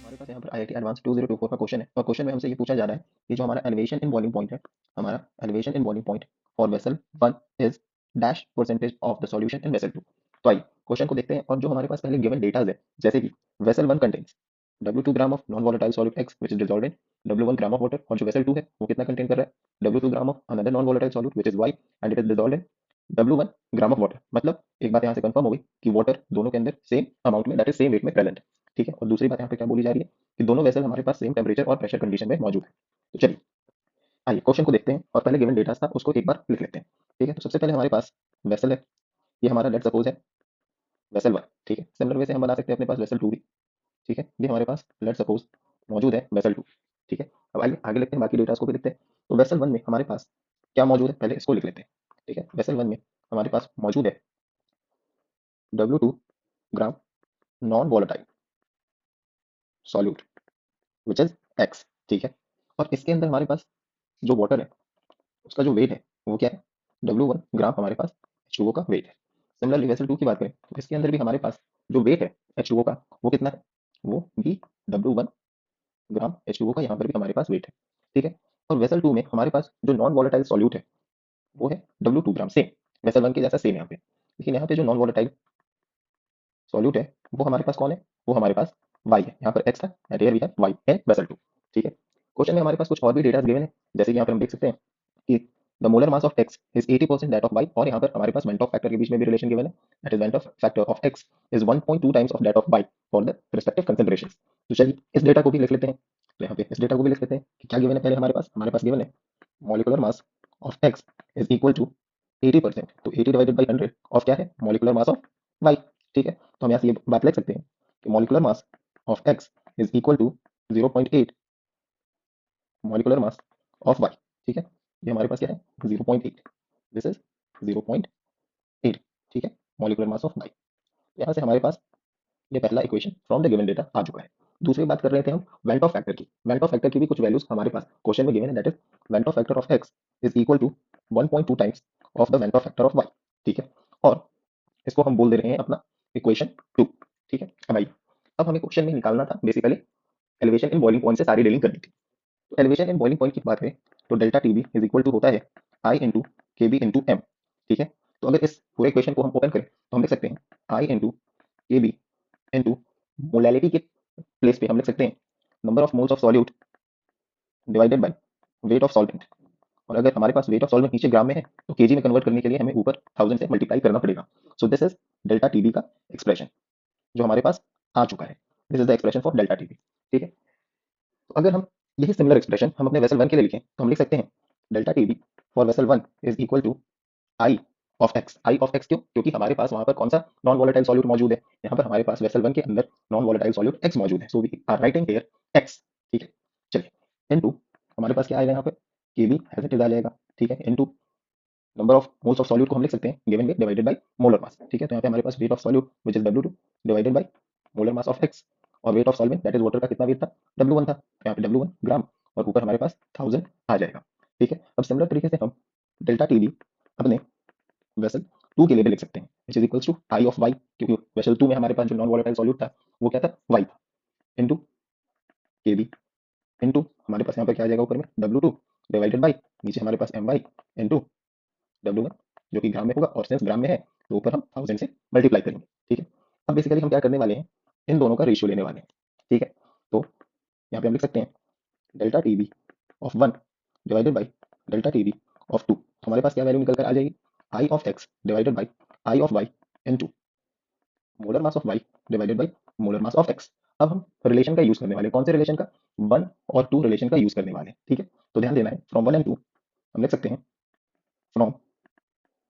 हमारे पास यहाँ पर आईआईटी एडवांस 2024 का क्वेश्चन है और क्वेश्चन में हमसे ये पूछा जा रहा है कि जो हमारा एलिवेशन इन बॉइलिंग पॉइंट है, हमारा elevation in boiling point for vessel 1 is dash percentage of the solution in vessel 2। तो आइए क्वेश्चन को देखते हैं और जो हमारे पास पहले गिवन डेटाज है, जैसे कि vessel 1 contains W2 gram of non volatile solute X which is dissolved in W1 gram of water, और जो वेसल 2 है वो कितना कंटेन कर रहा है W2 gram of another non volatile solute which is Y and it is dissolved in W1 gram of water. मतलब एक बात यहाँ से कंफर्म हो गई कि वाटर दोनों के अंदर सेम अमाउंट में, दैट इज सेम वेट में प्रेजेंट है। ठीक है, और दूसरी बात यहाँ पे क्या बोली जा रही है कि दोनों वेसल हमारे पास सेम टेम्परेचर और प्रेशर कंडीशन में मौजूद है। तो चलिए आइए क्वेश्चन को देखते हैं और पहले गिवन डेटा था उसको एक बार लिख लेते हैं। ठीक है, तो सबसे पहले हमारे पास वेसल है, ये हमारा लेट सपोज है वेसल 1। ठीक है, सिमिलर वे से हम बना सकते हैं अपने पास वेसल 2 भी। ठीक है, ये हमारे पास लेट सपोज मौजूद है वेसल 2। ठीक है, अब आइए आगे लिखते हैं, बाकी डेटा को भी लिखते हैं। तो वेसल 1 में हमारे पास क्या मौजूद है, पहले इसको लिख लेते हैं। ठीक है, वेसल 1 में हमारे पास मौजूद है W2 gram non volatile solute which is X। ठीक है, और इसके अंदर हमारे पास जो वाटर है उसका जो वेट है वो क्या है, W1 ग्राम हमारे पास H2O का वेट है। सिमिलरली वेसल 2 की बात करें तो इसके अंदर भी हमारे पास जो वेट है H2O का वो कितना है, वो भी W1 ग्राम H2O का यहाँ पर भी हमारे पास वेट है। ठीक है, और वेसल 2 में हमारे पास जो नॉन वोलेटाइल सॉल्यूट है वो है W2 ग्राम, सेम वेसल 1 के जैसा सेम यहाँ पे। लेकिन यहाँ पे जो नॉन वोलेटाइल सॉल्यूट है वो हमारे पास कौन है, वो हमारे पास y है। यहाँ पर x था and here we have y in vessel 2। ठीक है, क्वेश्चन में हमारे पास कुछ और भी डेटा गिवन है, जैसे कि यहाँ पर हम देख सकते हैं कि the molar mass of x is 80% that of y, और यहाँ पर हमारे पास वेंट ऑफ फैक्टर के बीच में भी रिलेशन गिवन है, that is van't Hoff factor of x is 1.2 times of that of y for the respective considerations. तो चलिए इस डेटा को भी लिख लेते हैं। तो यहाँ पे इस डेटा को भी लिख लेते हैं कि क्या गिवन है। पहले हमारे पास गिवन है molecular mass of x is equal to 80%, तो 80 डिवाइडेड बाई 100 ऑफ क्या है, मॉलिक्यूलर मास ऑफ y। ठीक है, तो हम यहाँ से ये बात लिख सकते हैं कि molecular mass of x is equal to 0.8 molecular mass of y। ठीक है, ये हमारे पास क्या है 0.8, दिस इज 0.8। ठीक है, मॉलिक्यूलर मास ऑफ y। यहाँ से हमारे पास ये पहला equation from the given data आ चुका है। दूसरी बात कर रहे थे हम वेंट ऑफ फैक्टर की। वेंट ऑफ फैक्टर की भी कुछ वैल्यूज हमारे पास क्वेश्चन में गिवन है, that is van't Hoff factor of x is equal to 1.2 times of the van't Hoff factor of y। ठीक है, और इसको हम बोल दे रहे हैं अपना इक्वेशन 2। ठीक है, अब आइए, अब हमें क्वेश्चन में निकालना था basically elevation in boiling point से सारी डीलिंग करनी थी। तो एलिवेशन इन बॉइलिंग पॉइंट की बात करें तो delta TB is equal to होता है i into K B into M. ठीक है, तो अगर इस पूरे इक्वेशन को हम ओपन करें तो हम लिख सकते हैं आई into K B into molality के प्लेस पे हम लिख सकते हैं number of moles of solute divided by weight of solvent. और अगर हमारे पास वेट ऑफ सॉल्वेंट नीचे ग्राम में है तो केजी में कन्वर्ट करने के लिए हमें ऊपर 1000 से मल्टीप्लाई करना पड़ेगा। So this is delta TB का एक्सप्रेशन जो हमारे पास आ चुका है। This is the expression for delta TB. ठीक है, तो अगर हम यही सिमिलर एक्सप्रेशन हम अपने वेसल 1 के लिए लिखें तो हम लिख सकते हैं delta TB for vessel 1 is equal to i of x. I of x क्यों, क्योंकि हमारे पास वहां पर कौन सा नॉन वोलेटाइल सॉल्यूट मौजूद है, यहाँ पर हमारे पास वेसल 1 के अंदर नॉन वोलेटाइल सॉल्यूट एक्स मौजूद है, so we are writing here x. ठीक है, चलिए इनटू हमारे पास क्या आएगा यहाँ पे, K B as it is आ जाएगा। ठीक है, into number of moles of solute को हम लिख सकते हैं given weight divided by molar mass. ठीक है, तो यहाँ पे हमारे पास weight of solute which is W2 divided by molar mass of x, और weight of solvent that is water का कितना वेट था, W1 था, तो यहाँ पे W1 ग्राम और ऊपर हमारे पास 1000 आ जाएगा। ठीक है, अब सिमिलर तरीके से हम डेल्टा टीबी अपने वेसल 2 के लिए भी लिख सकते हैं which is equals to i of y, क्योंकि वेसल 2 में हमारे पास जो नॉन वोलेटाइल सॉल्यूट था वो क्या था, y था, इनटू Kb इनटू हमारे पास यहाँ पर क्या आ जाएगा ऊपर में W2 डिवाइडेड बाय नीचे हमारे पास My इनटू W1 जो कि ग्राम में होगा, और सिंस ग्राम में है तो ऊपर हम 1000 से मल्टीप्लाई करेंगे। ठीक है, अब बेसिकली हम क्या करने वाले हैं, इन दोनों का रेशियो लेने वाले हैं। ठीक है, तो यहाँ पे हम लिख सकते हैं delta TB of 1 divided by delta TB of 2। हमारे पास क्या वैल्यू निकल कर आ जाएगी, i of x divided by i of y into molar mass of y divided by molar mass of x। अब हम रिलेशन का यूज करने वाले हैं, कौन से रिलेशन का, 1 और 2 रिलेशन का यूज करने वाले हैं। ठीक है, तो ध्यान देना है फ्रॉम 1 एंड 2 हम लिख सकते हैं, फ्रॉम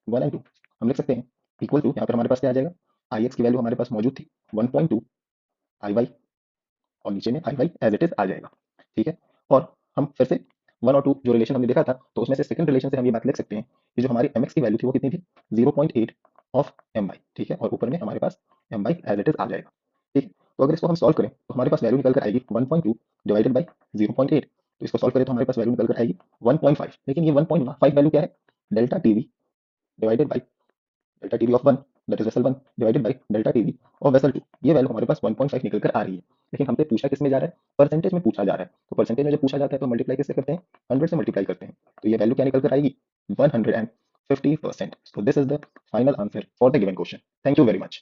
1 एंड 2 हम लिख सकते हैं इक्वल टू, यहाँ पर हमारे पास क्या आ जाएगा, आई एक्स की वैल्यू हमारे पास मौजूद थी 1.2 आई वाई, और नीचे में आई वाई एज इट इज आ जाएगा। ठीक है, और हम फिर से 1 और 2 जो रिलेशन हमने देखा था तो उसमें से सेकंड रिलेशन से हम ये बात लिख सकते हैं कि जो हमारी mx की वैल्यू थी वो कितनी थी, 0.8 ऑफ my। ठीक है, और ऊपर में हमारे पास my एज इट इज आ जाएगा। ठीक है, तो अगर इसको हम सॉल्व करें तो हमारे पास वैल्यू निकल कर आएगी 1.2 डिवाइडेड बाई 0.8। तो इसको सॉल्व करें तो हमारे पास वैल्यू निकल कर आएगी 1.5। लेकिन ये 1.5 वैल्यू क्या है, delta TV divided by delta TV off 1 that is vessel 1 divided by delta TV off vessel 2, ये वैल्यू हमारे पास 1.5 निकल कर आ रही है। लेकिन हमसे पूछा किस में जा रहा है, परसेंटेज में पूछा जा रहा है। तो परसेंटेज में जब पूछा जाता है तो मल्टीप्लाई किससे करते हैं, 100 से मल्टीप्लाई करते हैं। तो ये वैल्यू क्या निकल कर आएगी, 150%। So this is the final answer for the given question. Thank you very much.